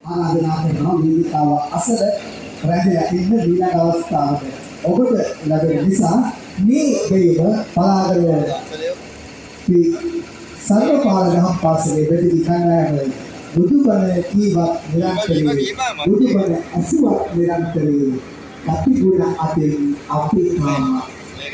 ආරාධනා කරනවා වේදිකාව අසල රැඳිලා ඉන්න ඊළඟ අවස්ථාවට ඔබට ලැබෙන නිසා මේ දෙයම පලාගල සර්වපාල දහම් පාසලේ වැඩි කණ්ඩායම බුදුබණ කීවත් නිරන්තරයෙන් බුදුබණ අසුවක් නිරන්තරයෙන් කපිගුණ අතෙන් අපේ කාම මේක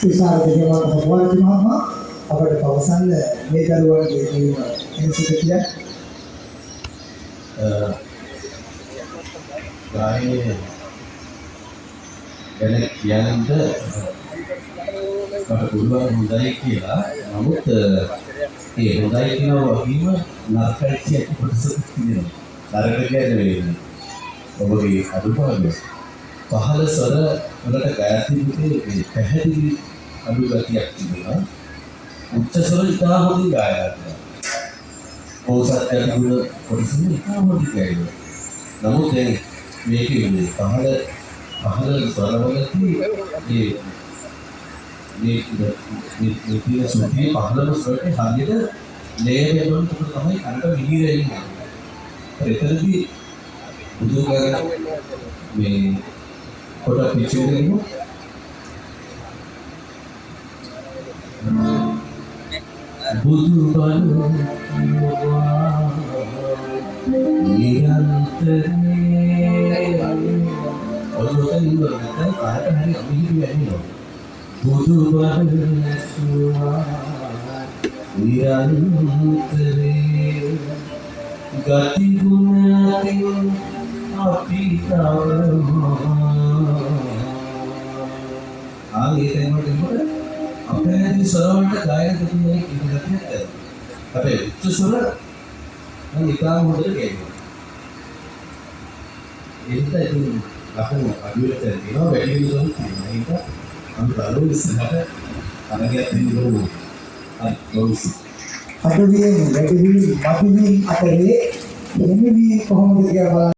විශාල දෙවියන්ට හොරවල් මහත්මයා අපට පවසන්න මේ දරුවන්ගේ ජීවන එන්සිටිය ගායනයේ ගැන කියන්න මට පුළුවන් හොඳයි කියලා. නමුත් ඒ හොඳයි කියන වගේම නරකයි කියන කොටසක් තියෙනවා. නරක කියන්නේ ඔබගේ අදුපාඩු පහළ ස්වර වලට ගායනයේ පැහැදිලි අඩු ගතියක් තිබුණා. උච්ච ස්වර ඉතා හොඳින් ගායනා කරනවා. පොසත් යන කොටසින් ඉතා හොඳින් ගායනා. නමුත් මේකේ පහළ ස්වරවලදී මේ තියෙන සුඛී පහළම ස්වරේ හරියට ලේබල් වල තමයි කනට මිහිර එන්නේ. ඒතරදී බුදුගාන මේ කොට පිටින් බුදු බණ කියවා නිරන්තරේ ඔළුවෙන් ඉවරකට කාට හරි අමිහිරි වෙන්නේ බුදු බණ සුවා නිරන්තරේ ගති ගුණ අපි අපේ ස්වරවලට ගායන දෙන්නේ ඉඳලා නැහැ. අපේ උච්ච ස්වර නම් ඉතාම හොඳට කියනවා. ඒක ඉතින් ලකුණු අඩුවට තියෙනවා වැඩි විදිහට තියෙනවා. ඒක අපි බලමු ඉස්සරහට අරගෙන දෙන්න ඕනේ. හරි ඔව්සි. අඩුවීම් වැඩිවීම් මතුවීම් අතරේ එන්නේ කොහොමද කියලා බලන්න.